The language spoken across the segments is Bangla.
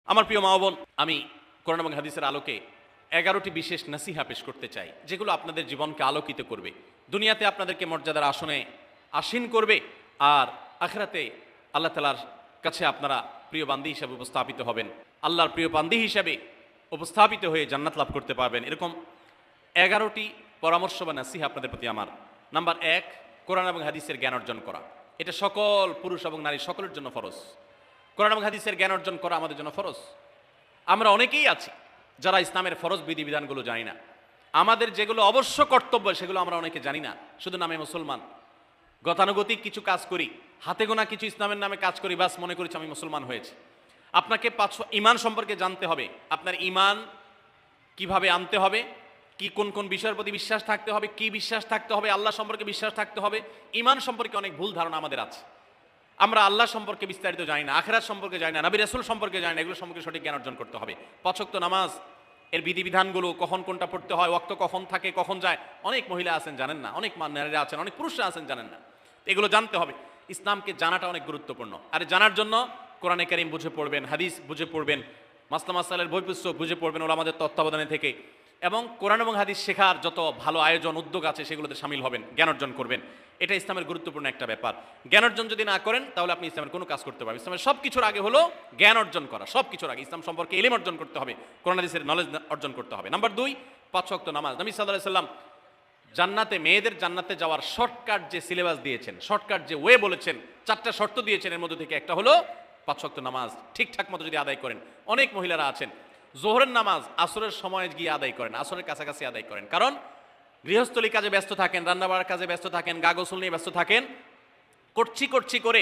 আমার প্রিয় মা বোন, আমি কোরআন এবং হাদিসের আলোকে 11টি বিশেষ নসিহা পেশ করতে চাই, যেগুলো আপনাদের জীবনকে আলোকিত করবে, দুনিয়াতে আপনাদেরকে মর্যাদার আসনে আসীন করবে, আর আখিরাতে আল্লাহ তাআলার কাছে আপনারা প্রিয় বান্দী হিসেবে উপস্থাপিত হবেন, আল্লাহর প্রিয় বান্দী হিসেবে উপস্থাপিত হয়ে জান্নাত লাভ করতে পারবেন। এরকম 11টি পরামর্শ বা নসিহা আপনাদের প্রতি আমার। নাম্বার 1, কোরআন এবং হাদিসের জ্ঞান অর্জন করা। এটা সকল পুরুষ এবং নারী সকলের জন্য ফরজ। কোরআন এবং হাদিসের জ্ঞান অর্জন করা আমাদের জন্য ফরজ। আমরা অনেকেই আছি যারা ইসলামের ফরজ বিধিবিধানগুলো জানি না। আমাদের যেগুলো অবশ্য কর্তব্য সেগুলো আমরা অনেকে জানি না, শুধু নামে মুসলমান। গতানুগতিক কিছু কাজ করি, হাতে গোনা কিছু ইসলামের নামে কাজ করি, বাস মনে করেছি আমি মুসলমান হয়েছি। আপনাকে ইমান সম্পর্কে জানতে হবে। আপনার ইমান কিভাবে আনতে হবে, কি কোন কোন বিষয়ের প্রতি বিশ্বাস থাকতে হবে, কি বিশ্বাস থাকতে হবে, আল্লাহ সম্পর্কে বিশ্বাস থাকতে হবে। ইমান সম্পর্কে অনেক ভুল ধারণা আমাদের আছে। আমরা আল্লাহ সম্পর্কে বিস্তারিত জানি না, আখিরাত সম্পর্কে জানি না, নবী রাসূল সম্পর্কে জানি না। এগুলো সম্পর্কে সঠিক জ্ঞান অর্জন করতে হবে। 5 ওয়াক্ত নামাজ এর বিধিবিধানগুলো, কখন কোনটা পড়তে হয়, ওয়াক্ত কখন থাকে, কখন যায়, অনেক মহিলা আছেন জানেন না, অনেক নারীরা আছেন, অনেক পুরুষরা আছেন জানেন না। এগুলো জানতে হবে। ইসলামকে জানাটা অনেক গুরুত্বপূর্ণ। আর জানার জন্য কোরআনে কারীম বুঝে পড়বেন, হাদিস বুঝে পড়বেন, মাসলা মাসালের বই পুস্তক বুঝে পড়বেন ওলামাদের তত্ত্বাবধানে থেকে, এবং কোরআন এবং হাদিস শেখার যত ভালো আয়োজন উদ্যোগ আছে সেগুলোতে শামিল হবেন, জ্ঞান অর্জন করবেন। এটা ইসলামের গুরুত্বপূর্ণ একটা ব্যাপার। জ্ঞান অর্জন যদি না করেন তাহলে আপনি ইসলামের কোনো কাজ করতে পারবেন। ইসলামের সব কিছুর আগে হলো জ্ঞান অর্জন করা। সব কিছুর আগে ইসলাম সম্পর্কে ইলম অর্জন করতে হবে, কোরআন হাদিসের নলেজ অর্জন করতে হবে। নাম্বার 2, 5 ওয়াক্ত নামাজ। নবী সাল্লাল্লাহু আলাইহি সাল্লাম জান্নাতে, মেয়েদের জান্নাতে যাওয়ার শর্টকাট যে সিলেবাস দিয়েছেন, শর্টকাট যে ওয়ে বলেছেন, 4টা শর্ত দিয়েছেন, এর মধ্যে থেকে একটা হলো 5 ওয়াক্ত নামাজ ঠিকঠাক মতো যদি আদায় করেন। অনেক মহিলারা আছেন জোহরের নামাজ আসরের সময় গিয়ে আদায় করেন, আসরের কাছাকাছি আদায় করেন, কারণ গৃহস্থলী কাজে ব্যস্ত থাকেন, রান্নাবাড়ার কাজে ব্যস্ত থাকেন, গা গোসল নিয়ে ব্যস্ত থাকেন। করছি করে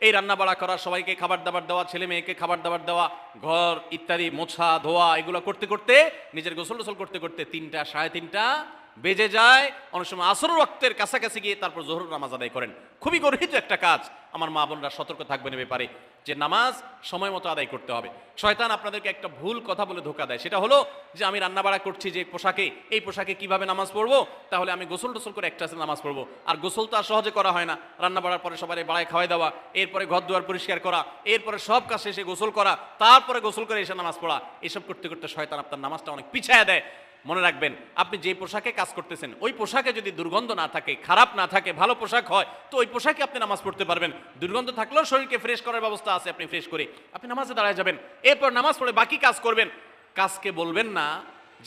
এই রান্নাবাড়া করা, সবাইকে খাবার দাবার দেওয়া, ছেলে মেয়েকে খাবার দাবার দেওয়া, ঘর ইত্যাদি মোছা ধোয়া, এগুলো করতে করতে, নিজের গোসল টোসল করতে করতে 3টা 3:30 বেজে যায়। অনেক সময় আসর ওয়াক্তের কাছাকাছি গিয়ে তারপর জোহর নামাজ আদায় করেন। খুবই গর্হিত একটা কাজ। আমার মা বোনরা সতর্ক থাকবেন এ ব্যাপারে, যে নামাজ সময় মতো আদায় করতে হবে। শয়তান আপনাদেরকে একটা ভুল কথা বলে ধোঁকা দেয়, সেটা হলো যে আমি রান্নাবাড়া করছি যে পোশাকে, এই পোশাকে কিভাবে নামাজ পড়বো, তাহলে আমি গোসল টোসল করে একটা নামাজ পড়বো। আর গোসল তো আর সহজে করা হয় না। রান্নাবাড়ার পরে সবাই বাড়ায় খাওয়াই দেওয়া, এরপরে ঘর দুয়ার পরিষ্কার করা, এরপরে সব কাজ শেষে গোসল করা, তারপরে গোসল করে এসে নামাজ পড়া, এসব করতে করতে শয়তান আপনার নামাজটা অনেক পিছায় দেয়। মনে রাখবেন, আপনি যে পোশাকে কাজ করতেছেন ওই পোশাকে যদি দুর্গন্ধ না থাকে, খারাপ না থাকে, ভালো পোশাক হয়, তো ওই পোশাকে আপনি নামাজ পড়তে পারবেন। দুর্গন্ধ থাকলেও শরীরকে ফ্রেশ করার ব্যবস্থা আছে, আপনি ফ্রেশ করে আপনি নামাজে দাঁড়ায় যাবেন। এরপর নামাজ পড়ে বাকি কাজ করবেন। কাজকে বলবেন না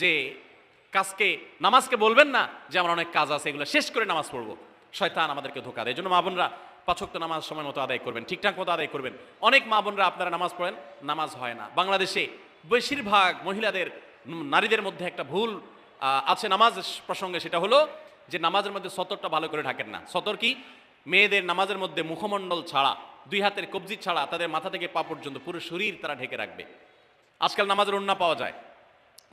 যে নামাজকে বলবেন না যে আমার অনেক কাজ আছে, এগুলো শেষ করে নামাজ পড়বো। শয়তান আমাদেরকে ধোঁকা দেয়। এই জন্য মা বোনরা 5 ওয়াক্ত নামাজ সময় মতো আদায় করবেন, ঠিকঠাক মতো আদায় করবেন। অনেক মা বোনরা আপনারা নামাজ পড়েন, নামাজ হয় না। বাংলাদেশে বেশিরভাগ মহিলাদের, নারীদের মধ্যে একটা ভুল আছে নামাজ প্রসঙ্গে, সেটা হলো যে নামাজের মধ্যে সতরটা ভালো করে ঢাকেন না। সতর কি? মেয়েদের নামাজের মধ্যে মুখমণ্ডল ছাড়া, 2 হাতের কবজি ছাড়া, তাদের মাথা থেকে পা পর্যন্ত পুরো শরীর তারা ঢেকে রাখবে। আজকাল নামাজের ওড়না পাওয়া যায়,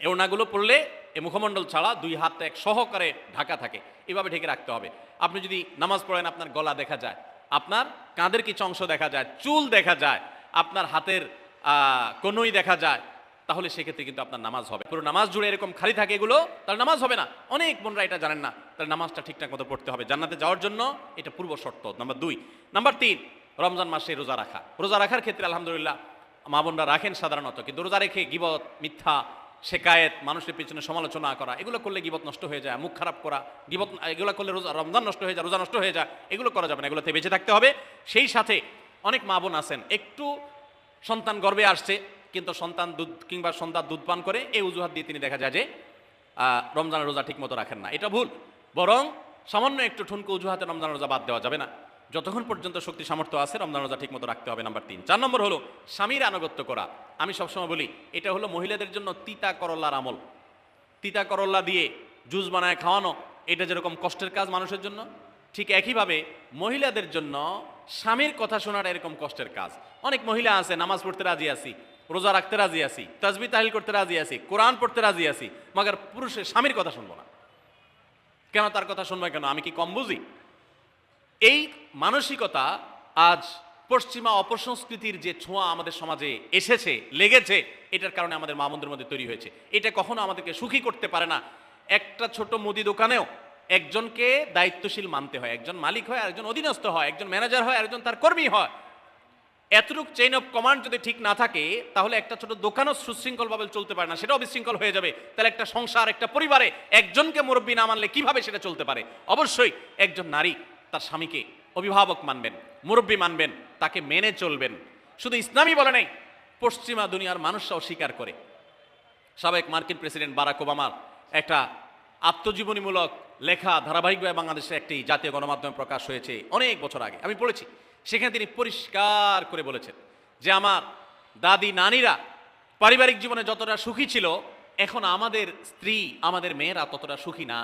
এই ওড়নাগুলো পড়লে এই মুখমণ্ডল ছাড়া 2 হাত এক সহকারে ঢাকা থাকে, এভাবে ঢেকে রাখতে হবে। আপনি যদি নামাজ পড়েন, আপনার গলা দেখা যায়, আপনার কাঁধের কিছু অংশ দেখা যায়, চুল দেখা যায়, আপনার হাতের কনুই দেখা যায়, তাহলে সেক্ষেত্রে কিন্তু আপনার নামাজ হবে। পুরো নামাজ জুড়ে এরকম খালি থাকে এগুলো, তাহলে নামাজ হবে না। অনেক বোনরা এটা জানেন না, তাহলে নামাজটা ঠিকঠাক মতো পড়তে হবে। জান্নাতে যাওয়ার জন্য এটা পূর্ব শর্ত। নাম্বার 2। নাম্বার 3, রমজান মাসে রোজা রাখা। রোজা রাখার ক্ষেত্রে আলহামদুলিল্লাহ মা বোনরা রাখেন সাধারণত, কিন্তু রোজা রেখে গীবত, মিথ্যা, শেকায়েত, মানুষের পিছনে সমালোচনা করা, এগুলো করলে গীবত নষ্ট হয়ে যায়। মুখ খারাপ করা, গীবত, এগুলো করলে রমজান নষ্ট হয়ে যায়, রোজা নষ্ট হয়ে যায়। এগুলো করা যাবে না, এগুলোতে বেঁচে থাকতে হবে। সেই সাথে অনেক মা বোন আছেন, একটু সন্তান গর্ভে আসছে, কিন্তু সন্তান দুধ কিংবা সন্তান দুধ পান করে, এই অজুহাত দিয়ে তিনি দেখা যায় যে রমজানের রোজা ঠিক মতো রাখেন না। এটা ভুল। বরং সামান্য একটু ঠুনকো অজুহাতে রমজানের রোজা বাদ দেওয়া যাবে না। যতক্ষণ পর্যন্ত শক্তি সামর্থ্য আছে রমজান রোজা ঠিক মতো রাখতে হবে। নাম্বার 3। 4 নম্বর হলো স্বামীর আনুগত্য করা। আমি সবসময় বলি এটা হলো মহিলাদের জন্য তিতা করল্লার আমল। তিতা করল্লা দিয়ে জুস বানায় খাওয়ানো, এটা যেরকম কষ্টের কাজ মানুষের জন্য, ঠিক একইভাবে মহিলাদের জন্য স্বামীর কথা শোনাটা এরকম কষ্টের কাজ। অনেক মহিলা আছে নামাজ পড়তে রাজি আছি, রোজা রাখতে রাজি আছি, তাসবিহ তাহলিল করতে রাজি আছি, কোরআন পড়তে রাজি আছি, মগর পুরুষের স্বামীর কথা শুনবো না। কেন তার কথা শুনবো কেন? আমি কি কম বুঝি? এই মানসিকতা আজ পশ্চিমা অপসংস্কৃতির যে ছোঁয়া আমাদের সমাজে এসেছে, লেগেছে, এটার কারণে আমাদের মা বোনদের মধ্যে তৈরি হয়েছে। এটা কখনো আমাদেরকে সুখী করতে পারে না। একটা ছোট মুদি দোকানেও একজনকে দায়িত্বশীল মানতে হয়। একজন মালিক হয়, আরেকজন অধীনস্থ হয়, একজন ম্যানেজার হয়, আরেকজন তার কর্মী হয়। এতটুকু চেইন অফ কমান্ড যদি ঠিক না থাকে, তাহলে একটা ছোট দোকানও সুশৃঙ্খলভাবে চলতে পারে না, সেটাও বিশৃঙ্খল হয়ে যাবে। তাহলে একটা সংসার, একটা পরিবারে একজনকে মুরব্বী না মানলে কিভাবে সেটা চলতে পারে? অবশ্যই একজন নারী তার স্বামীকে অভিভাবক মানবেন, মুরব্বী মানবেন, তাকে মেনে চলবেন। শুধু ইসলামই বলে নাই, পশ্চিমা দুনিয়ার মানুষরাও স্বীকার করে। সাবেক মার্কিন প্রেসিডেন্ট বারাক ওবামার একটা আত্মজীবনীমূলক লেখা ধারাবাহিকভাবে বাংলাদেশে একটি জাতীয় গণমাধ্যমে প্রকাশ হয়েছে অনেক বছর আগে, আমি পড়েছি। সেখানে তিনি পরিষ্কার করে বলেছেন যে আমার দাদি নানিরা পারিবারিক জীবনে যতটা সুখী ছিল, এখন আমাদের স্ত্রী, আমাদের মেয়েরা ততটা সুখী না।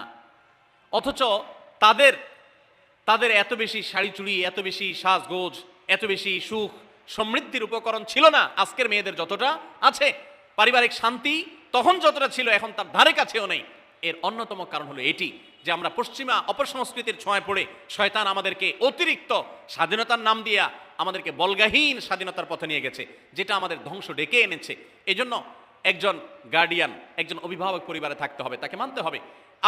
অথচ তাদের তাদের এত বেশি শাড়ি চুড়ি, এত বেশি সাজগোজ, এত বেশি সুখ সমৃদ্ধির উপকরণ ছিল না আজকের মেয়েদের যতটা আছে। পারিবারিক শান্তি তখন যতটা ছিল এখন তার ধারে কাছেও নেই। এর অন্যতম কারণ হলো এটি যে আমরা পশ্চিমা অপসংস্কৃতির ছোঁয়ায় পড়ে শয়তান আমাদেরকে অতিরিক্ত স্বাধীনতার নাম দিয়া আমাদেরকে বলগাহীন স্বাধীনতার পথে নিয়ে গেছে, যেটা আমাদের ধ্বংস ডেকে এনেছে। এজন্য একজন গার্ডিয়ান, একজন অভিভাবক পরিবারে থাকতে হবে, তাকে মানতে হবে।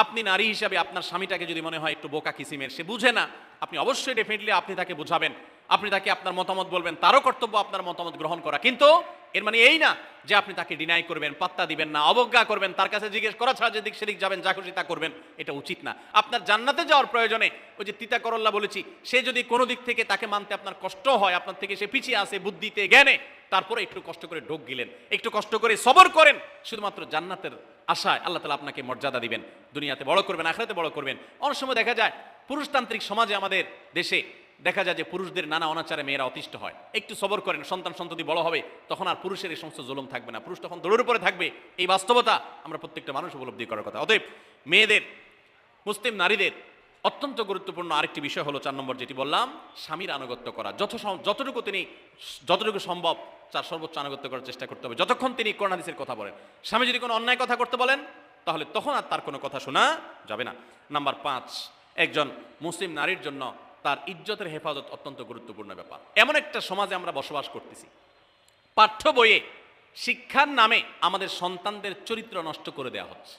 আপনি নারী হিসাবে আপনার স্বামীটাকে যদি মনে হয় একটু বোকা কিসিমের, সে বুঝে না, আপনি অবশ্যই ডেফিনেটলি আপনি তাকে বোঝাবেন, আপনি তাকে আপনার মতামত বলবেন, তারও কর্তব্য আপনার মতামত গ্রহণ করা। কিন্তু এর মানে এই না যে আপনি তাকে ডিনাই করবেন, পাত্তা দিবেন না, অবজ্ঞা করবেন, তার কাছে জিজ্ঞেস করা ছাড়া যেদিক সেদিক যাবেন, যা খুশি তা করবেন, এটা উচিত না। আপনার জান্নাতে যাওয়ার প্রয়োজনে ওই যে তিতা করল্লা বলেছি, সে যদি কোনো দিক থেকে তাকে মানতে আপনার কষ্ট হয়, আপনার থেকে সে পিছিয়ে আসে বুদ্ধিতে জ্ঞানে, তারপরে একটু কষ্ট করে ঢোক গিলেন, একটু কষ্ট করে সবর করেন, শুধুমাত্র জান্নাতের আশায় আল্লাহ তাআলা আপনাকে মর্যাদা দিবেন, দুনিয়াতে বড় করবেন, আখিরাতে বড় করবেন। অনেক সময় দেখা যায় পুরুষতান্ত্রিক সমাজে আমাদের দেশে দেখা যায় যে পুরুষদের নানা অনাচারে মেয়েরা অতিষ্ঠ হয়। একটু সবর করেন, সন্তান সন্ততি বড় হবে, তখন আর পুরুষের এই সমস্ত জুলুম থাকবে না, পুরুষ তখন দৌড়ের উপরে থাকবে। এই বাস্তবতা আমরা প্রত্যেকটা মানুষ উপলব্ধি করার কথা। অতএব মেয়েদের, মুসলিম নারীদের অত্যন্ত গুরুত্বপূর্ণ আরেকটি বিষয় হলো 4 নম্বর যেটি বললাম, স্বামীর আনুগত্য করা। যতটুকু সম্ভব তার সর্বোচ্চ আনুগত্য করার চেষ্টা করতে হবে, যতক্ষণ তিনি কোরআন হাদিসের কথা বলেন। স্বামী যদি কোনো অন্যায় কথা করতে বলেন, তাহলে তখন আর তার কোনো কথা শোনা যাবে না। নাম্বার 5, একজন মুসলিম নারীর জন্য তার ইজ্জতের হেফাজত অত্যন্ত গুরুত্বপূর্ণ ব্যাপার। এমন একটা সমাজে আমরা বসবাস করতেছি, পাঠ্য বইয়ে শিক্ষার নামে আমাদের সন্তানদের চরিত্র নষ্ট করে দেওয়া হচ্ছে,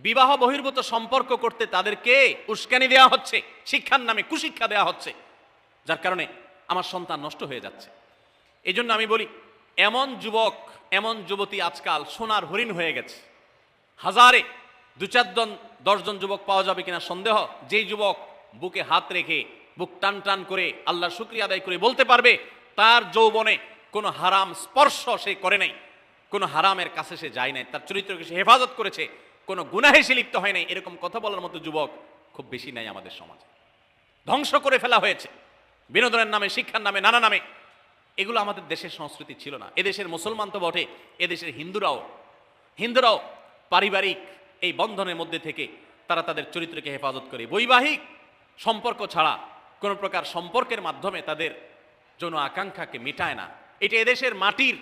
বিবাহ বহির্ভূত সম্পর্ক করতে তাদেরকে উস্কানি দেওয়া হচ্ছে, শিক্ষার নামে কুশিক্ষা দেওয়া হচ্ছে, যার কারণে আমার সন্তান নষ্ট হয়ে যাচ্ছে। এই জন্য আমি বলি, এমন যুবক, এমন যুবতী আজকাল সোনার হরিণ হয়ে গেছে। হাজারে 2-4 জন যুবক পাওয়া যাবে কিনা সন্দেহ, যেই যুবক বুকে হাত রেখে বুক টান টান করে আল্লাহর শুকরিয়া আদায় করে বলতে পারবে তার যৌবনে কোনো হারাম স্পর্শ সে করে নাই, কোনো হারামের কাছে সে যায় নাই, তার চরিত্রকে সে হেফাজত করেছে, কোনো গুনাহে সে লিপ্ত হয় নাই, এরকম কথা বলার মতো যুবক খুব বেশি নাই আমাদের সমাজে। ধ্বংস করে ফেলা হয়েছে বিনোদনের নামে, শিক্ষার নামে, নানা নামে। এগুলো আমাদের দেশের সংস্কৃতি ছিল না। এদেশের মুসলমান তো বটে, এদেশের হিন্দুরাও পারিবারিক এই বন্ধনের মধ্যে থেকে তারা তাদের চরিত্রকে হেফাজত করে, বৈবাহিক সম্পর্ক ছাড়া কোনো প্রকার সম্পর্কের মাধ্যমে তাদের যৌন আকাঙ্ক্ষাকে মেটায় না। এটা এদেশের মাটির,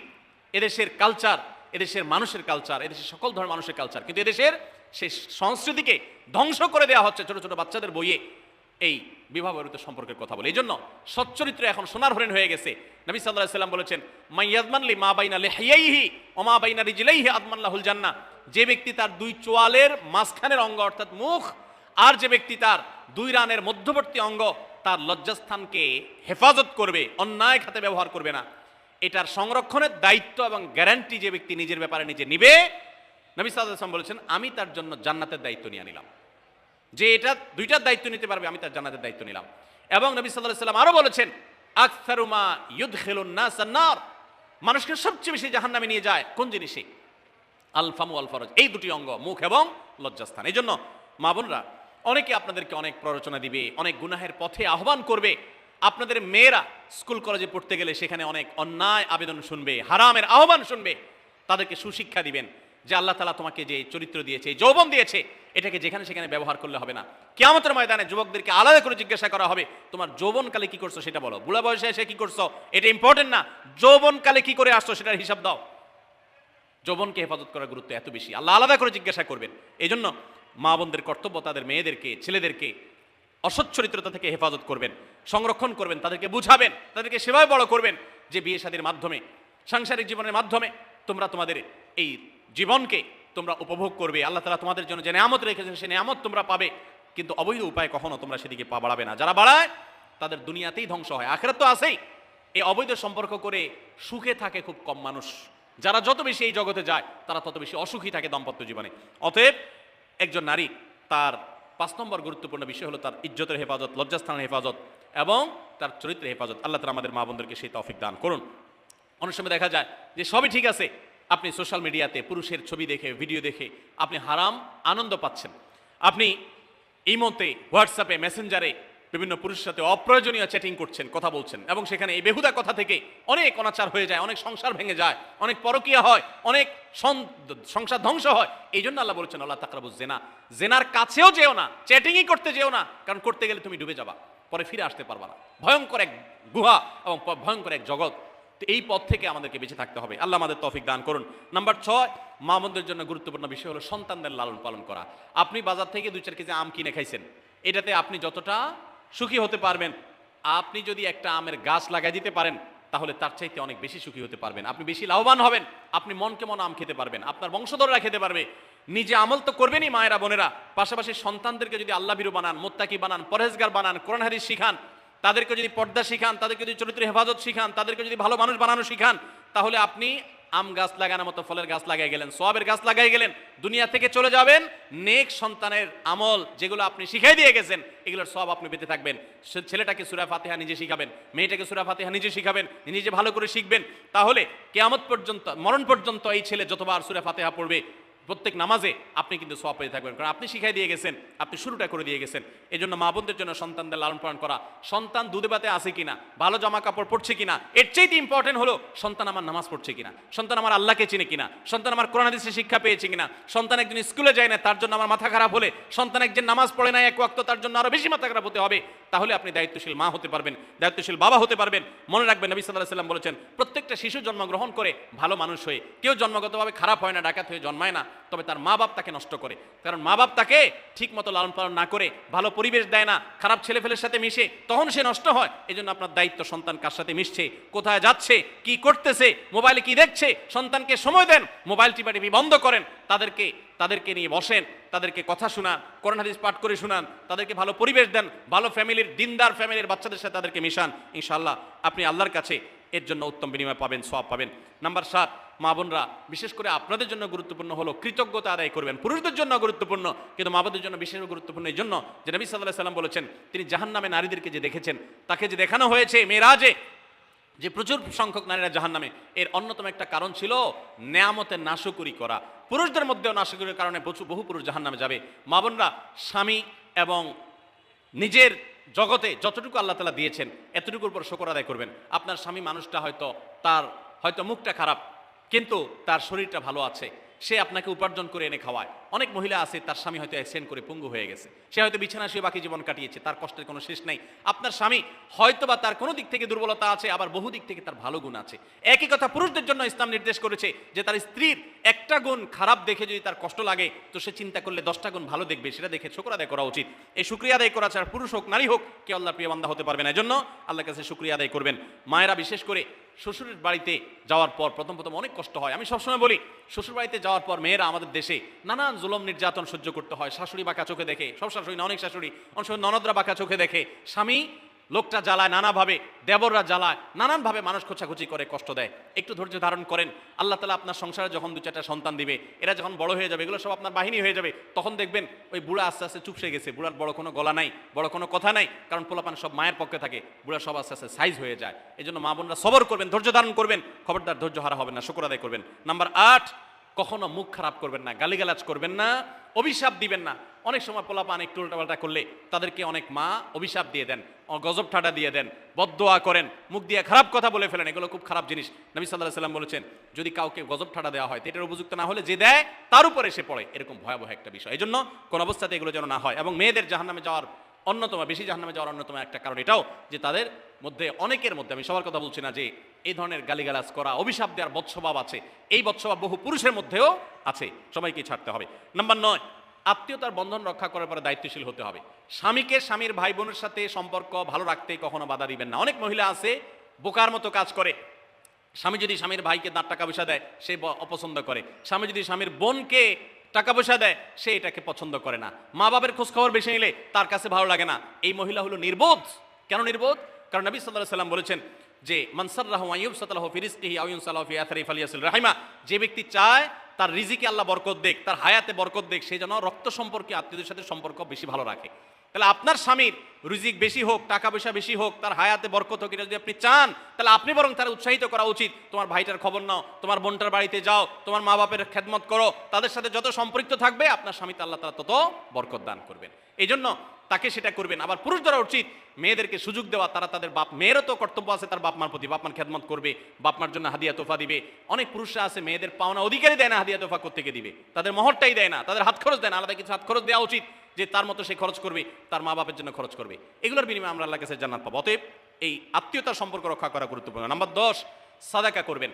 এদেশের কালচার, এদেশের মানুষের কালচার, এদেশের সকল ধরনের মানুষের কালচার, কিন্তু এদেশের সেই সংস্কৃতিকে ধ্বংস করে দেওয়া হচ্ছে ছোট ছোট বাচ্চাদের বইয়ে এই বিবাহ বহির্ভূত সম্পর্কের কথা বলে। এই জন্য সচ্চরিত্র এখন সোনার হরিণ হয়ে গেছে। নবী সাল্লাল্লাহু আলাইহি ওয়াসাল্লাম বলেছেন, মাইয়াজমানলি মা বাইনা লিহিয়াইহি ওয়া মা বাইনা রিজলাইহি আদমান লাহুল জান্নাহ। যে ব্যক্তি তার 2 চোয়ালের মাঝখানের অঙ্গ অর্থাৎ মুখ, আর যে ব্যক্তি তার 2 রানের মধ্যবর্তী অঙ্গ, তার লজ্জাস্থানকে হেফাজত করবে, অন্যায় খাতে ব্যবহার করবে না, এটার সংরক্ষণের দায়িত্ব এবং গ্যারান্টি যে ব্যক্তি নিজের ব্যাপারে নিজে নিবে, নবী সাল্লাল্লাহু আলাইহি ওয়াসাল্লাম বলেছেন, আমি তার জন্য জান্নাতের দায়িত্ব নিয়ে নিলাম। যে এটা 2টার দায়িত্ব নিতে পারবে, আমি তার জান্নাতের দায়িত্ব নিলাম। এবং নবী সাল্লাল্লাহু আলাইহি ওয়াসাল্লাম আরো বলেছেন, আকসারু মা ইউদখিলুন নাস আন-নার, মানুষকে সবচেয়ে বেশি জাহান্নামে নিয়ে যায় কোন জিনিসে? আল ফামু আল ফরজ, এই 2টি অঙ্গ, মুখ এবং লজ্জাস্থান। এই জন্য মা বোনরা, অনেকে আপনাদেরকে অনেক প্ররোচনা দিবে, অনেক গুনাহের পথে আহ্বান করবে। আপনাদের মেয়েরা স্কুল কলেজে পড়তে গেলে সেখানে অনেক অন্যায় আবেদন শুনবে, হারামের আহ্বান শুনবে। তাদেরকে সুশিক্ষা দিবেন যে আল্লাহ তাআলা তোমাকে যে চরিত্র দিয়েছে, এই যৌবন দিয়েছে, এটাকে যেখানে সেখানে ব্যবহার করলে হবে না। কিয়ামতের ময়দানে যুবকদেরকে আলাদা করে জিজ্ঞাসা করা হবে, তোমার যৌবনকালে কি করছো সেটা বলো, বুড়া বয়সে এসে কি করছো এটা ইম্পর্টেন্ট না, যৌবনকালে কি করে আসছো সেটার হিসাব দাও। যৌবনকে হেফাজত করার গুরুত্ব এত বেশি, আল্লাহ আলাদা করে জিজ্ঞাসা করবেন। এই জন্য মা বোনদের কর্তব্য তাদের মেয়েদেরকে, ছেলেদেরকে অসৎ চরিত্রতা থেকে হেফাজত করবেন, সংরক্ষণ করবেন, তাদেরকে বুঝাবেন, তাদেরকে সেভাবে বড় করবেন যে বিয়ে শাদীর মাধ্যমে, সাংসারিক জীবনের মাধ্যমে তোমরা তোমাদের এই জীবনকে তোমরা উপভোগ করবে। আল্লাহ তাআলা তোমাদের জন্য যে নিয়ামত রেখেছেন সেই নিয়ামত তোমরা পাবে, কিন্তু অবৈধ উপায়ে কখনো তোমরা সেদিকে পা বাড়াবে না। যারা বাড়ায় তাদের দুনিয়াতেই ধ্বংস হয়, আখিরাত তো আছেই। এই অবৈধ সম্পর্ক করে সুখে থাকে খুব কম মানুষ। যারা যত বেশি এই জগতে যায় তারা তত বেশি অসুখী থাকে দাম্পত্য জীবনে। অতএব একজন নারী তার 5 নম্বর গুরুত্বপূর্ণ বিষয় হলো তার ইজ্জতের হেফাজত, লজ্জাস্থানের হেফাজত এবং তার চরিত্রের হেফাজত। আল্লাহ তাআলা আমাদের মা বোনদেরকে সেই তৌফিক দান করুন। অনেক সময় দেখা যায় যে সবই ঠিক আছে, আপনি সোশ্যাল মিডিয়াতে পুরুষের ছবি দেখে, ভিডিও দেখে আপনি হারাম আনন্দ পাচ্ছেন। আপনি ইমোতে, হোয়াটসঅ্যাপে, মেসেঞ্জারে বিভিন্ন পুরুষের সাথে অপ্রয়োজনীয় চ্যাটিং করছেন, কথা বলছেন, এবং সেখানে এই বেহুদা কথা থেকে অনেক অনাচার হয়ে যায়, অনেক সংসার ভেঙে যায়, অনেক পরকীয়া হয়, অনেক সংসার ধ্বংস হয়। এই জন্য আল্লাহ বলেছেন আল্লাহ তাকরাবুজ জেনা, জেনার কাছেও যেও না, চ্যাটিংই করতে যেও না, কারণ করতে গেলে তুমি ডুবে যাবা, পরে ফিরে আসতে পারবা না। ভয়ঙ্কর এক গুহা এবং ভয়ঙ্কর এক জগৎ। তো এই পথ থেকে আমাদেরকে বেঁচে থাকতে হবে। আল্লাহ আমাদের তৌফিক দান করুন। নাম্বার 6, মা বোনদের জন্য গুরুত্বপূর্ণ বিষয় হলো সন্তানদের লালন পালন করা। আপনি বাজার থেকে 2-4 কেজি আম কিনে খাইছেন, এটাতে আপনি যতটা সুখী হতে পারবেন, আপনি যদি একটা আমের গাছ লাগাই দিতে পারেন তাহলে তার চাইতে অনেক বেশি সুখী হতে পারবেন, আপনি বেশি লাভবান হবেন, আপনি মনকে মন আম খেতে পারবেন, আপনার বংশধররা খেতে পারবে। নিজে আমল তো করবেনই মায়েরা বোনেরা, পাশাপাশি সন্তানদেরকে যদি আল্লাহ ভীরু বানান, মুত্তাকি বানান, পরহেজগার বানান, কোরআন হাদিস শিখান, তাদেরকে যদি পর্দা শিখান, তাদেরকে যদি চরিত্রের হেফাজত শিখান, তাদেরকে যদি ভালো মানুষ বানানো শিখান, তাহলে আপনি আম গাছ লাগানোর মতো ফলের গাছ লাগাই গেলেন, সওয়াবের গাছ লাগাই গেলেন, দুনিয়া থেকে চলে যাবেন। নেক সন্তানের আমল যেগুলো আপনি শিখাই দিয়ে গেছেন, এগুলোর সওয়াব আপনি পেতে থাকবেন। ছেলেটাকে সূরা ফাতিহা নিজে শিখাবেন, মেয়েটাকে সূরা ফাতিহা নিজে শিখাবেন, নিজে ভালো করে শিখবেন, তাহলে কিয়ামত পর্যন্ত, মরণ পর্যন্ত এই ছেলে যতবার সূরা ফাতিহা পড়বে প্রত্যেক নামাজে আপনি কিন্তু সওয়াব পেয়ে থাকবেন, কারণ আপনি শিখাই দিয়ে গেছেন, আপনি শুরুটা করে দিয়ে গেছেন। এই জন্য মা বোনদের জন্য সন্তানদের লালন পালন করা, সন্তান দুধে ভাতে আছে কিনা, ভালো জামা কাপড় পরছে কিনা, এর চাইতে ইম্পর্টেন্ট হলো সন্তান আমার নামাজ পড়ছে কিনা, সন্তান আমার আল্লাহকে চিনে কিনা, সন্তান আমার কোরআন হাদিসের শিক্ষা পেয়েছে কিনা। সন্তান একজন স্কুলে যায় না, তার জন্য আমার মাথা খারাপ হলে, সন্তান একজন নামাজ পড়ে না এক ওয়াক্ত, তার জন্য আরো বেশি মাথা খারাপ হতে হবে। তাহলে আপনি দায়িত্বশীল মা হতে পারবেন, দায়িত্বশীল বাবা হতে পারবেন। মনে রাখবেন নবী সাল্লাল্লাহু আলাইহি ওয়াসাল্লাম বলেছেন, প্রত্যেকটা শিশু জন্মগ্রহণ করে ভালো মানুষ হয়ে, কেউ জন্মগতভাবে খারাপ হয় না, ডাকাত হয়ে জন্মায় না, তবে তার মা বাপ তাকে নষ্ট করে। কারণ মা বাপ তাকে ঠিক মতো লালন পালন না করে, ভালো পরিবেশ দেয় না, খারাপ ছেলেফেলের সাথে মিশে, তখন সে নষ্ট হয়। এই জন্য আপনার দায়িত্ব সন্তান কার সাথে মিশছে, কোথায় যাচ্ছে, কি করতেছে, মোবাইলে কি দেখছে, সন্তানকে সময় দেন, মোবাইল টিপাটিপি বন্ধ করেন, তাদেরকে নিয়ে বসেন, তাদেরকে কথা শোনান, কোরআন হাদিস পাঠ করে শোনান, তাদেরকে ভালো পরিবেশ দেন, ভালো ফ্যামিলির, দিনদার ফ্যামিলির বাচ্চাদের সাথে তাদেরকে মিশান। ইনশাআল্লাহ আপনি আল্লাহর কাছে এর জন্য উত্তম বিনিময় পাবেন, সওয়াব পাবেন। নাম্বার 7, মা বোনরা বিশেষ করে আপনাদের জন্য গুরুত্বপূর্ণ হলো কৃতজ্ঞতা আদায় করবেন। পুরুষদের জন্য গুরুত্বপূর্ণ, কিন্তু মা বোনদের জন্য বিশেষ গুরুত্বপূর্ণ এই জন্য যে নবী সাল্লাল্লাহু আলাইহি ওয়াসাল্লাম বলেছেন, তিনি জাহান্নামে নারীদেরকে যে দেখেছেন, তাকে যে দেখানো হয়েছে মেরাজে, যে প্রচুর সংখ্যক নারীরা জাহান্নামে, এর অন্যতম একটা কারণ ছিল নেয়ামতের নাশকরি করা। পুরুষদের মধ্যেও নাশকরির কারণে বহু পুরুষ জাহান্নামে যাবে। মা বোনরা স্বামী এবং নিজের জগতে যতটুকু আল্লাহ তাআলা দিয়েছেন এতটুকুর উপর শুকর আদায় করবেন। আপনার স্বামী মানুষটা হয়তো মুখটা খারাপ, কিন্তু তার শরীরটা ভালো আছে, সে আপনাকে উপার্জন করে এনে খাওয়ায়। অনেক মহিলা আছে তার স্বামী হয়তো অ্যাক্সিডেন্ট করে পঙ্গু হয়ে গেছে, সে হয়তো বিছানা শুয়ে বাকি জীবন কাটিয়েছে, তার কষ্টের কোনো শেষ নাই। আপনার স্বামী হয়তো বা তার কোনো দিক থেকে দুর্বলতা আছে, আবার বহু দিক থেকে তার ভালো গুণ আছে। একই কথা পুরুষদের জন্য ইসলাম নির্দেশ করেছে যে তার স্ত্রীর একটা গুণ খারাপ দেখে যদি তার কষ্ট লাগে, তো সে চিন্তা করলে 10টা গুণ ভালো দেখবে, সেটা দেখে শুকর আদায় করা উচিত। এই শুকরিয়া আদায় করা ছাড়া পুরুষ হোক নারী হোক কেউ আল্লাহর প্রিয় বান্দা হতে পারবে না। এজন্য আল্লাহর কাছে শুকরিয়া আদায় করবেন। মায়েরা বিশেষ করে শ্বশুরের বাড়িতে যাওয়ার পর প্রথম অনেক কষ্ট হয়। আমি সবসময় বলি, শ্বশুর বাড়িতে যাওয়ার পর মেয়েরা আমাদের দেশে নানান জুলুম নির্যাতন সহ্য করতে হয়। শাশুড়ি বাঁকা চোখে দেখে, সব শাশুড়ি না, অনেক শাশুড়ি, অনেক সময় ননদরা বাঁকা চোখে দেখে, স্বামী লোকটা জ্বালায় নানাভাবে, দেবররা জ্বালায় নানানভাবে, মানুষ খোঁচাখুচি করে, কষ্ট দেয়। একটু ধৈর্য ধারণ করেন, আল্লাহ তাআলা আপনার সংসারে যখন 2-4টা সন্তান দিবে, এরা যখন বড় হয়ে যাবে, এগুলো সব আপনার বাহিনী হয়ে যাবে, তখন দেখবেন ওই বুড়া আস্তে আস্তে চুপসে গেছে, বুড়ার বড় কোনো গলা নাই, বড় কোনো কথা নাই, কারণ পোলাপান সব মায়ের পক্ষে থাকে, বুড়া সব আস্তে আস্তে সাইজ হয়ে যায়। এই জন্য মা বোনরা সবর করবেন, ধৈর্য ধারণ করবেন, খবরদার ধৈর্য হারা হবেন না, শুকর আদায় করবেন। নাম্বার 8, কখনো মুখ খারাপ করবেন না, গালিগালাজ করবেন না, অভিশাপ দিবেন না। অনেক সময় পোলাপান একটু উল্টাপাল্টা করলে তাদেরকে অনেক মা অভিশাপ দিয়ে দেন, গজব ঠাডা দিয়ে দেন, বদদোয়া করেন, মুখ দিয়ে খারাপ কথা বলে ফেলেন। এগুলো খুব খারাপ জিনিস। নবী সাল্লাল্লাহু আলাইহি ওয়াসাল্লাম বলেছেন, যদি কাউকে গজব ঠাডা দেওয়া হয়, এটার উপযুক্ত না হলে যে দেয় তার উপরে এসে পড়ে, এরকম ভয়াবহ একটা বিষয়। এই জন্য কোন অবস্থাতে এগুলো যেন না হয়। এবং মেয়েদের জাহান্নামে যাওয়ার অন্যতম একটা কারণ এটাও যে তাদের মধ্যে, অনেকের মধ্যে, আমি সবার কথা বলছি না, যে এই ধরনের গালিগালাজ করা, অভিশাপ দেওয়ার বদস্বভাব আছে। এই বদস্বভাব বহু পুরুষের মধ্যেও আছে, সবাইকে ছাড়তে হবে। নাম্বার 9, আত্মীয়তার বন্ধন রক্ষা করার পরে দায়িত্বশীল হতে হবে। স্বামীকে স্বামীর ভাই বোনের সাথে সম্পর্ক ভালো রাখতে কখনো বাধা দিবেন না। অনেক মহিলা আছে বোকার মতো কাজ করে। স্বামী যদি স্বামীর ভাইকে টাকা পয়সা দেয়, সে অপছন্দ করে। স্বামী যদি স্বামীর বোনকে টাকা পয়সা দেয়, সে এটাকে পছন্দ করে না। মা বাবার খোঁজ খবর বেশি নিলে তার কাছে ভালো লাগে না। এই মহিলা হলো নির্বোধ। কেন নির্বোধ? কারণ নবী সাল্লাল্লাহু আলাইহি ওয়াসাল্লাম বলেছেন যে মান সাররাহু আন ইউবসাতালাহু ফি রিজকিহি আও ইউনসালাহু ফি আথরি ফালিয়াসিল রাহিমা, যে ব্যক্তি চায় তার রিজিকে আল্লাহ বরকত দেখ, তার হায়াতে বরকত দেখ, সেই জন্য রক্ত সম্পর্কে আত্মীয়দের সাথে সম্পর্ক বেশি ভালো রাখে। তাহলে আপনার স্বামীর রিজিক বেশি হোক, টাকা পয়সা বেশি হোক, তার হায়াতে বরকত হোক, এটা যদি আপনি চান তাহলে আপনি বরং তারা উৎসাহিত করা উচিত। তোমার ভাইটার খবর নাও, তোমার বোনটার বাড়িতে যাও, তোমার মা বাপের খেদমত করো, তাদের সাথে যত সম্পৃক্ত থাকবে আপনার স্বামীতে আল্লাহ তাআলা তত বরকত দান করবেন। এই জন্য তাকে সেটা করবেন। আবার পুরুষরা উচিত মেয়েদেরকে সুযোগ দেওয়া, তারা তাদের বাপ মেয়েরও তো কর্তব্য আছে তার বাপ মার প্রতি, বাপ মার খেদমত করবে, বাপ মার জন্য হাদিয়া তোফা দিবে। অনেক পুরুষরা আছে মেয়েদের পাওনা অধিকারই দেয় না, হাদিয়া তোফা কোত্থেকে দিবে, তাদের মহরটাই দেয় না, তাদের হাত খরচ দেয় না, আলাদা কিছু হাত খরচ দেওয়া উচিত যে তার মতো সে খরচ করবে, তার মা বাপের জন্য খরচ করবে। এগুলোর বিনিময়ে আমরা আল্লাহর কাছে জান্নাত পাবো। অতএব এই আত্মীয়তার সম্পর্ক রক্ষা করা গুরুত্বপূর্ণ। নাম্বার 10, সাদাকা করবেন।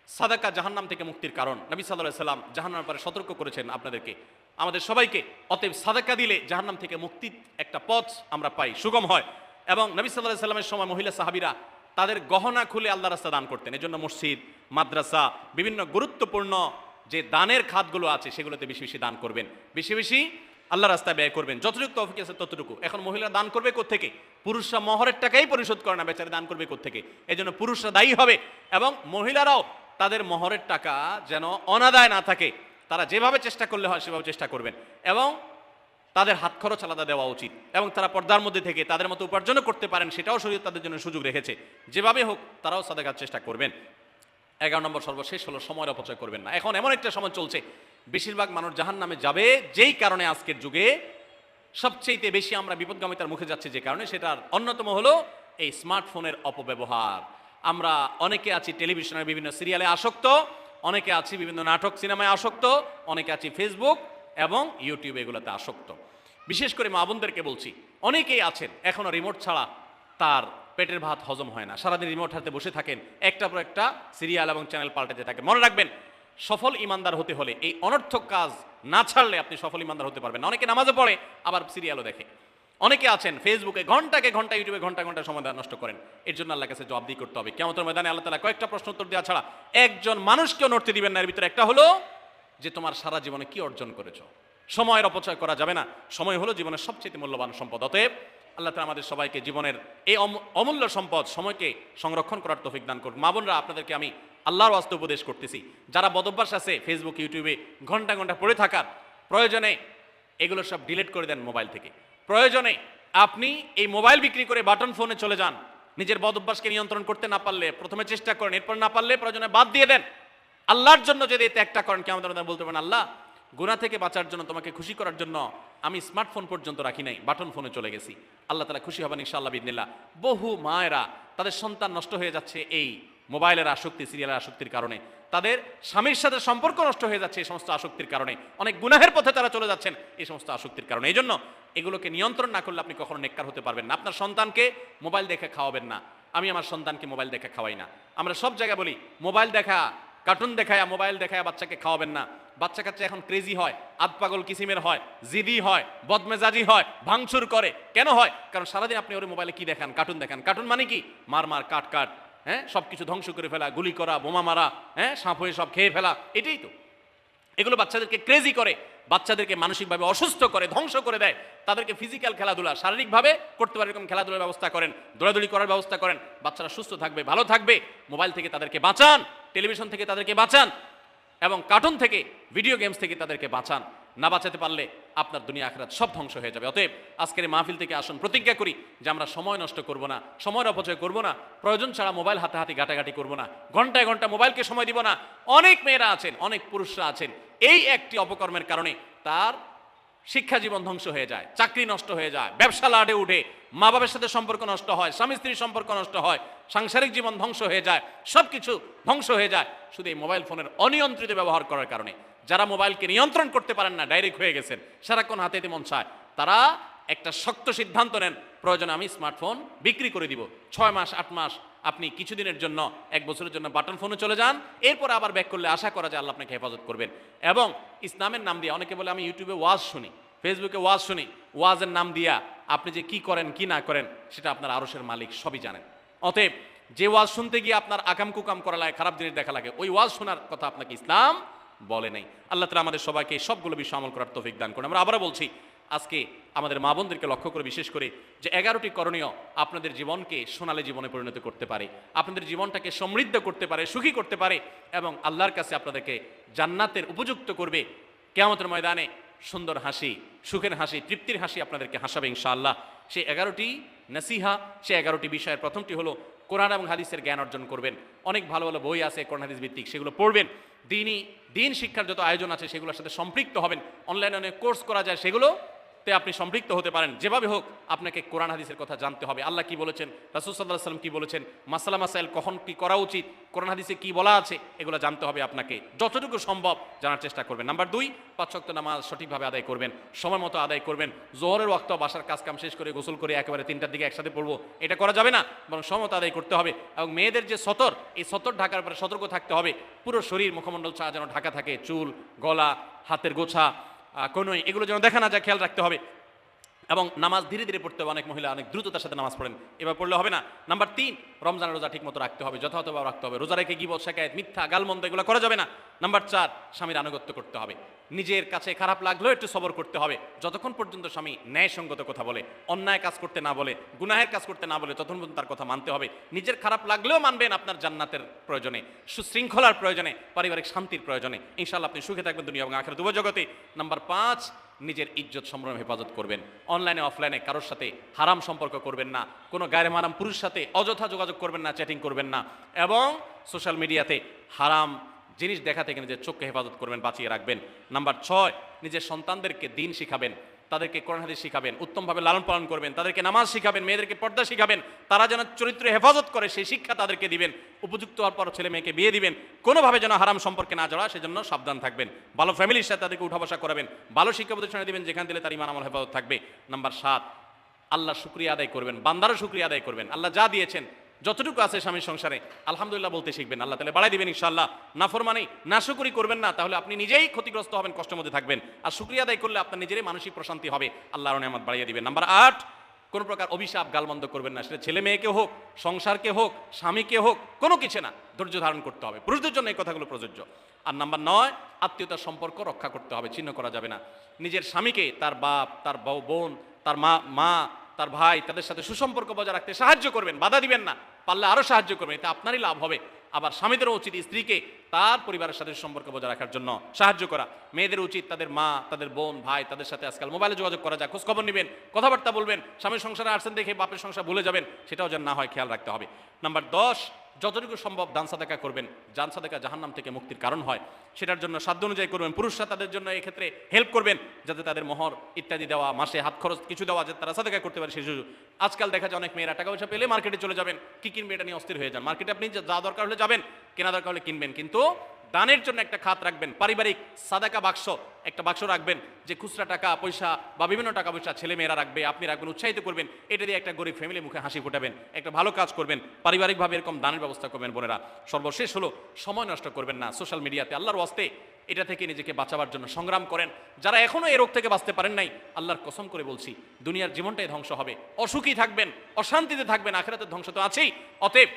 সাদাকা জাহান্নাম থেকে মুক্তির কারণ। নবী সাল্লাল্লাহু আলাইহি সাল্লাম জাহান্নামের ব্যাপারে সতর্ক করেছেন আপনাদেরকে, আমাদের সবাইকে। অতএব সাদাকা দিলে জাহান্নাম থেকে মুক্তির একটা পথ আমরা পাই, সুগম হয়। এবং নবী সাল্লাল্লাহু আলাইহি সাল্লামের সময় মহিলা সাহাবীরা তাদের গহনা খুলে আল্লাহর রাস্তায় দান করতেন। এজন্য মসজিদ, মাদ্রাসা, বিভিন্ন গুরুত্বপূর্ণ যে দানের খাতগুলো আছে সেগুলোতে বেশি বেশি দান করবেন, বেশি বেশি আল্লাহ রাস্তায় ব্যয় করবেন, যতটুকু তৌফিক আছে ততটুকু। এখন মহিলারা দান করবে কোত্থেকে? পুরুষরা মহরের টাকাই পরিশোধ করে না, বেচারে দান করবে কোত্থেকে? এই জন্য পুরুষরা দায়ী হবে। এবং মহিলারাও তাদের মহরের টাকা যেন অনাদায় না থাকে, তারা যেভাবে চেষ্টা করলে হয় সেভাবে চেষ্টা করবেন। এবং তাদের হাত খরচ আলাদা দেওয়া উচিত, এবং তারা পর্দার মধ্যে থেকে তাদের মতো উপার্জনও করতে পারেন, সেটাও শরীয়ত তাদের জন্য সুযোগ রেখেছে। যেভাবে হোক তারাও সাদাকার চেষ্টা করবেন। 11 নম্বর সর্বশেষ হলো সময়ের অপচয় করবেন না। এখন এমন একটা সময় চলছে বেশিরভাগ মানুষ জাহান্নামে যাবে, যেই কারণে আজকের যুগে সবচেয়ে বেশি আমরা বিপদগামিতার মুখে যাচ্ছি, যে কারণে সেটার অন্যতম হলো এই স্মার্টফোনের অপব্যবহার। আমরা অনেকে আছি টেলিভিশনের বিভিন্ন সিরিয়ালে আসক্ত, অনেকে আছি বিভিন্ন নাটক সিনেমায় আসক্ত, অনেকে আছি ফেসবুক এবং ইউটিউব এগুলোতে আসক্ত। বিশেষ করে মা বোনদেরকে বলছি, অনেকেই আছেন এখনো রিমোট ছাড়া তার পেটের ভাত হজম হয় না, সারাদিন রিমোট হাতে বসে থাকেন, একটার পর একটা সিরিয়াল এবং চ্যানেল পাল্টাতে থাকেন। মনে রাখবেন, সফল ইমানদার হতে হলে এই অনর্থক কাজ না ছাড়লে আপনি সফল ইমানদার হতে পারবেন না। অনেকে নামাজে পড়ে আবার সিরিয়ালও দেখে, অনেকে আছেন ফেসবুকে ঘন্টাকে ঘন্টা, ইউটিউবে ঘন্টা ঘন্টা সময় নষ্ট করেন। এর জন্য আল্লাহর কাছে জবাবদিহি করতে হবে। কিয়ামতের ময়দানে আল্লাহ তাআলা কয়েকটা প্রশ্ন উত্তর দেওয়া ছাড়া একজন মানুষকেও নড়তে দিবেন না। এর ভিতরে একটা হলো যে তোমার সারা জীবনে কি অর্জন করেছো। সময়ের অপচয় করা যাবে না। সময় হলো জীবনের সবচেয়ে মূল্যবান সম্পদ। অতএব আল্লাহ তাআলা আমাদের সবাইকে জীবনের এই অমূল্য সম্পদ সময়কে সংরক্ষণ করার তৌফিক দান করুন। মা বোনরা, আপনাদেরকে আমি আল্লাহর ওয়াস্তে উপদেশ করতেছি, যারা বদভ্যাস আছে ফেসবুক ইউটিউবে ঘন্টা ঘন্টা পড়ে থাকার, প্রয়োজনে এগুলো সব ডিলিট করে দেন মোবাইল থেকে। প্রয়োজনে আপনি এই মোবাইল বিক্রি করে বাটন ফোনে চলে যান। নিজের বদভ্যাসকে নিয়ন্ত্রণ করতে না পারলে প্রথমে চেষ্টা করেন, এরপর না পারলে প্রয়োজনে বাদ দিয়ে দেন। আল্লাহর জন্য যদি এই ত্যাগটা করেন, কিয়ামতের ময়দানে বলতে পারেন, আল্লাহ গুনাহ থেকে বাঁচার জন্য, তোমাকে খুশি করার জন্য আমি স্মার্টফোন পর্যন্ত রাখি নাই, বাটন ফোনে চলে গেছি। আল্লাহ তাআলা খুশি হবেন ইনশাআল্লাহ বিইذنিল্লাহ। বহু মায়েরা তাদের সন্তান নষ্ট হয়ে যাচ্ছে এই মোবাইলের আসক্তি, সিরিয়ালের আসক্তির কারণে। তাদের স্বামীর সাথে সম্পর্ক নষ্ট হয়ে যাচ্ছে এই সমস্ত আসক্তির কারণে। অনেক গুনাহের পথে তারা চলে যাচ্ছেন এই সমস্ত আসক্তির কারণে। এই জন্য এগুলোকে নিয়ন্ত্রণ না করলে আপনি কখনো নেককার হতে পারবেন না। আপনার সন্তানকে মোবাইল দেখে খাওয়াবেন না। আমি আমার সন্তানকে মোবাইল দেখে খাওয়াই না। আমরা সব জায়গায় বলি মোবাইল দেখা, কার্টুন দেখায়, মোবাইল দেখায় বাচ্চাকে খাওয়াবেন না। বাচ্চা কাচ্চা এখন ক্রেজি হয়, আধপাগল কিসিমের হয়, জিদি হয়, বদমেজাজি হয়, ভাঙচুর করে। কেন হয়? কারণ সারাদিন আপনি ওর মোবাইলে কি দেখান? কার্টুন দেখান। কার্টুন মানে কি? মার মার, কাট কাট, হ্যাঁ, সব কিছু ধ্বংস করে ফেলা, গুলি করা, বোমা মারা, হ্যাঁ, সাপ হয়ে সব খেয়ে ফেলা, এটাই তো। এগুলো বাচ্চাদেরকে ক্রেজি করে, বাচ্চাদেরকে মানসিকভাবে অসুস্থ করে, ধ্বংস করে দেয়। তাদেরকে ফিজিক্যাল খেলাধুলা শারীরিকভাবে করতে পারে এরকম খেলাধুলার ব্যবস্থা করেন, দৌড়াদৌড়ি করার ব্যবস্থা করেন। বাচ্চারা সুস্থ থাকবে, ভালো থাকবে। মোবাইল থেকে তাদেরকে বাঁচান, টেলিভিশন থেকে তাদেরকে বাঁচান, এবং কার্টুন থেকে, ভিডিও গেমস থেকে তাদেরকে বাঁচান। না বাঁচাতে পারলে আপনার দুনিয়া আখিরাত সব ধ্বংস হয়ে যাবে। অতএব আজকের এই মাহফিল থেকে আসুন প্রতিজ্ঞা করি যে আমরা সময় নষ্ট করব না, সময়ের অপচয় করব না, প্রয়োজন ছাড়া মোবাইল হাতে হাতে ঘাটাঘাটি করব না, ঘন্টায় ঘন্টা মোবাইলকে সময় দিব না। অনেক মেয়েরা আছেন, অনেক পুরুষরা আছেন, এই একটি অপকর্মের কারণে তার শিক্ষা জীবন ধ্বংস হয়ে যায়, চাকরি নষ্ট হয়ে যায়, ব্যবসা লাটে উঠে, মা বাবার সাথে সম্পর্ক নষ্ট হয়, স্বামী স্ত্রীর সম্পর্ক নষ্ট হয়, সাংসারিক জীবন ধ্বংস হয়ে যায়, সব কিছু ধ্বংস হয়ে যায় শুধু এই মোবাইল ফোনের অনিয়ন্ত্রিত ব্যবহার করার কারণে। যারা মোবাইলকে নিয়ন্ত্রণ করতে পারেন না, ডাইরেক্ট হয়ে গেছেন, সারাক্ষণ হাতে মন চায়, তারা একটা শক্ত সিদ্ধান্ত নেন, প্রয়োজনে আমি স্মার্টফোন বিক্রি করে দিব। 6 মাস 8 মাস আপনি কিছুদিনের জন্য, 1 বছরের জন্য বাটন ফোনে চলে যান, এরপর আবার ব্যাক করলে আশা করা যায় আল্লাহ আপনাকে হেফাজত করবেন। এবং ইসলামের নাম দিয়ে, অনেকে বলে আমি ইউটিউবে ওয়াজ শুনি, ফেসবুকে ওয়াজ শুনি, ওয়াজের নাম দিয়া আপনি যে কি করেন কি না করেন সেটা আপনার আরশের মালিক সবই জানেন। অতএব যে ওয়াজ শুনতে গিয়ে আপনার আকাম কুকাম করা লাগে, খারাপ জিনিস দেখা লাগে, ওই ওয়াজ শোনার কথা আপনাকে ইসলাম বলে নাই। আল্লাহ তাআলা আমাদের সবাইকে সবগুলো বিষয় আমল করার তৌফিক দান করুন। আমরা আবারও বলছি, আজকে আমাদের মা বোনদেরকে লক্ষ্য করে বিশেষ করে যে 11টি করণীয় আপনাদের জীবনকে সোনালী জীবনে পরিণত করতে পারে, আপনাদের জীবনটাকে সমৃদ্ধ করতে পারে, সুখী করতে পারে এবং আল্লাহর কাছে আপনাদেরকে জান্নাতের উপযুক্ত করবে। কিয়ামতের ময়দানে সুন্দর হাসি, সুখের হাসি, তৃপ্তির হাসি আপনাদেরকে হাসাবে ইনশাআল্লাহ। সেই 11টি নসিহা, সেই 11টি বিষয়ের প্রথমটি হলো কোরআন এবং হাদিসের জ্ঞান অর্জন করবেন। অনেক ভালো ভালো বই আছে কোরআন হাদিস ভিত্তিক, সেগুলো পড়বেন। দিন শিক্ষার যত আয়োজন আছে সেগুলোর সাথে সম্পৃক্ত হবেন। অনলাইনে অনেক কোর্স করা যায়, সেগুলোতে আপনি সম্পৃক্ত হতে পারেন। যেভাবে হোক আপনাকে কোরআন হাদিসের কথা জানতে হবে। আল্লাহ কি বলেছেন, রাসূল সাল্লাল্লাহু আলাইহি ওয়াসাল্লাম কি বলেছেন, মাসালা মাসাইল কখন কি করা উচিত, কোরআন হাদিসে কি বলা আছে, এগুলো জানতে হবে আপনাকে। যতটুকু সম্ভব জানার চেষ্টা করবেন। নাম্বার 2, 5 ওয়াক্ত নামাজ সঠিকভাবে আদায় করবেন, সময় মতো আদায় করবেন। জোহরের ওয়াক্ত বাসার কাজ কাম শেষ করে গোসল করে একেবারে 3টার দিকে একসাথে পড়বো, এটা করা যাবে না, বরং সময় মতো আদায় করতে হবে। এবং মেয়েদের যে সতর, এই সতর ঢাকার পরে সতর্ক থাকতে হবে। পুরো শরীর মুখমণ্ডল ছাড়া যেন ঢাকা থাকে, চুল, গলা, হাতের গোছা, কোনোই, এগুলো যেন দেখা না যায়, খেয়াল রাখতে হবে। এবং নামাজ ধীরে ধীরে পড়তে হবে। অনেক মহিলা অনেক দ্রুততার সাথে নামাজ পড়েন, এবার পড়লে হবে না। নাম্বার 3, রমজানের রোজা ঠিক মতো রাখতে হবে, যথাযথভাবে রাখতে হবে। রোজা রেখে গীবত, শিকায়েত, মিথ্যা, গালমন্দ এগুলো করা যাবে না। নাম্বার 4, স্বামীর আনুগত্য করতে হবে। নিজের কাছে খারাপ লাগলেও একটু সবর করতে হবে। যতক্ষণ পর্যন্ত স্বামী ন্যায়সঙ্গত কথা বলে, অন্যায় কাজ করতে না বলে, গুনাহের কাজ করতে না বলে, ততক্ষণ পর্যন্ত তার কথা মানতে হবে। নিজের খারাপ লাগলেও মানবেন আপনার জান্নাতের প্রয়োজনে, সুশৃঙ্খলার প্রয়োজনে, পারিবারিক শান্তির প্রয়োজনে। ইনশাআল্লাহ আপনি সুখে থাকবেন দুনিয়া এবং আখিরাত উভয় জগতে। নাম্বার 5, নিজের ইজ্জত সম্ভ্রম হেফাজত করবেন। অনলাইনে অফলাইনে কারোর সাথে হারাম সম্পর্ক করবেন না, কোনো গায়রে মারাম পুরুষ সাথে অযথা যোগাযোগ করবেন না, চ্যাটিং করবেন না, এবং সোশ্যাল মিডিয়াতে হারাম জিনিস দেখা থেকে নিজের চোখকে হেফাজত করবেন, বাঁচিয়ে রাখবেন। নাম্বার 6, নিজের সন্তানদেরকে দিন শিখাবেন, তাদেরকে কোরআন হাদিস শিখাবেন, উত্তমভাবে লালন পালন করবেন, তাদেরকে নামাজ শিখাবেন, মেয়েদেরকে পর্দা শিখাবেন, তারা যেন চরিত্র হেফাজত করে সেই শিক্ষা তাদেরকে দিবেন। উপযুক্ত হওয়ার পর ছেলে মেয়েকে বিয়ে দিবেন, কোনোভাবে যেন হারাম সম্পর্কে না জড়া, সেজন্য সাবধান থাকবেন। ভালো ফ্যামিলির সাথে তাদেরকে উঠা বসা করাবেন, ভালো শিক্ষা প্রতিষ্ঠানে দিবেন যেখান দিলে তার ইমান আমল হেফাজত থাকবে। নাম্বার 7, আল্লাহ শুকরিয়া আদায় করবেন, বান্দারও শুকরিয়া আদায় করবেন। আল্লাহ যা দিয়েছেন, যতটুকু আছে স্বামীর সংসারে আলহামদুলিল্লাহ বলতে শিখবেন, আল্লাহ তাআলা বাড়াই দিবেন ইনশাআল্লাহ। নাফরমানি, নাশুকরি করবেন না, তাহলে আপনি নিজেই ক্ষতিগ্রস্ত হবেন, কষ্টের মধ্যে থাকবেন। আর শুকরিয়া আদায় করলে আপনার নিজেরই মানসিক প্রশান্তি হবে, আল্লাহর নিয়ামত বাড়িয়ে দিবেন। নাম্বার 8, কোনো প্রকার অভিশাপ গালমন্দ করবেন না, সেটা ছেলে মেয়েকে হোক, সংসারকে হোক, স্বামীকে হোক, কোনো কিছু না, ধৈর্য ধারণ করতে হবে। পুরুষদের জন্য এই কথাগুলো প্রযোজ্য। আর নাম্বার 9, আত্মীয়তার সম্পর্ক রক্ষা করতে হবে, ছিন্ন করা যাবে না। নিজের স্বামীকে তার বাপ, তার বোন, তার মা, তার ভাই, তাদের সাথে সুসম্পর্ক বজায় রাখতে সাহায্য করবেন, বাধা দিবেন না, পারলে আরও সাহায্য করবেন, এতে আপনারই লাভ হবে। আবার স্বামীদেরও উচিত স্ত্রীকে তার পরিবারের সাথে সম্পর্ক বজায় রাখার জন্য সাহায্য করা। মেয়েদের উচিত তাদের মা, তাদের বোন, ভাই, তাদের সাথে আজকাল মোবাইলে যোগাযোগ করা যায়, খোঁজখবর নেবেন, কথাবার্তা বলবেন। স্বামীর সংসারে আসছেন দেখে বাপের সংসার ভুলে যাবেন, সেটাও যেন না হয়, খেয়াল রাখতে হবে। নাম্বার 10, যতটুকু সম্ভব দান সাদাকা করবেন। দান সাদাকা জাহান্নাম থেকে মুক্তির কারণ হয়, সেটার জন্য সাধ্য অনুযায়ী করবেন। পুরুষরা তাদের জন্য এই ক্ষেত্রে হেল্প করবেন, যাতে তাদের মোহর ইত্যাদি দেওয়া, মাসে হাত খরচ কিছু দেওয়া, যাতে তারা সাদাকা করতে পারে সেই সুযোগ। আজকাল দেখা যায় অনেক মেয়েরা টাকা পয়সা পেলে মার্কেটে চলে যাবেন, কি কিনবে এটা নিয়ে অস্থির হয়ে যান। মার্কেটে আপনি যা দরকার হলে যাবেন, কেনা দরকার হলে কিনবেন, কিন্তু দানের জন্য একটা খাত রাখবেন, পারিবারিক সাদাকা বাক্স, একটা বাক্স রাখবেন, যে খুচরা টাকা পয়সা বা বিভিন্ন টাকা পয়সা ছেলে মেয়েরা রাখবে, আপনি রাখবেন, উৎসাহিত করবেন। এটা দিয়ে একটা গরিব ফ্যামিলি মুখে হাসি ফোটাবেন, একটা ভালো কাজ করবেন, পারিবারিকভাবে এরকম দানের ব্যবস্থা করবেন। বোনেরা, সর্বশেষ হলো সময় নষ্ট করবেন না সোশ্যাল মিডিয়াতে। আল্লাহর ওয়াস্তে এটা থেকে নিজেকে বাঁচাবার জন্য সংগ্রাম করেন। যারা এখনো এই রোগ থেকে বাঁচতে পারেন নাই, আল্লাহর কসম করে বলছি, দুনিয়ার জীবনটাই ধ্বংস হবে, অসুখী থাকবেন, অশান্তিতে থাকবেন, আখিরাতের ধ্বংস তো আছেই। অতএব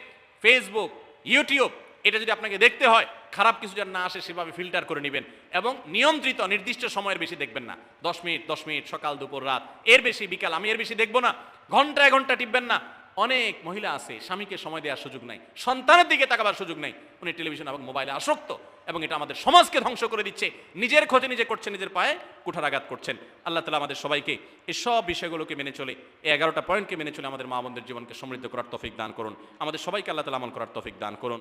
ফেসবুক, ইউটিউব, এটা যদি আপনাকে দেখতে হয়, খারাপ কিছু যেন না আসে সেভাবে ফিল্টার করে নেবেন, এবং নিয়ন্ত্রিত নির্দিষ্ট সময়ের বেশি দেখবেন না। 10 মিনিট 10 মিনিট, সকাল দুপুর রাত, এর বেশি বিকাল, আমি এর বেশি দেখবো না। ঘন্টায় ঘন্টা টিপবেন না। অনেক মহিলা আছে স্বামীকে সময় দেওয়ার সুযোগ নাই, সন্তানের দিকে তাকাবার সুযোগ নাই, উনি টেলিভিশন এবং মোবাইলে আসক্ত, এবং এটা আমাদের সমাজকে ধ্বংস করে দিচ্ছে। নিজের ক্ষতি নিজে করছেন, নিজের পায়ে কুঠারাঘাত করছেন। আল্লাহ তাআলা আমাদের সবাইকে এই সব বিষয়গুলোকে মেনে চলে, এই 11টা পয়েন্টকে মেনে চলে আমাদের মা বোনদের জীবনকে সমৃদ্ধ করার তৌফিক দান করুন। আমাদের সবাইকে আল্লাহ তাআলা আমল করার তৌফিক দান করুন।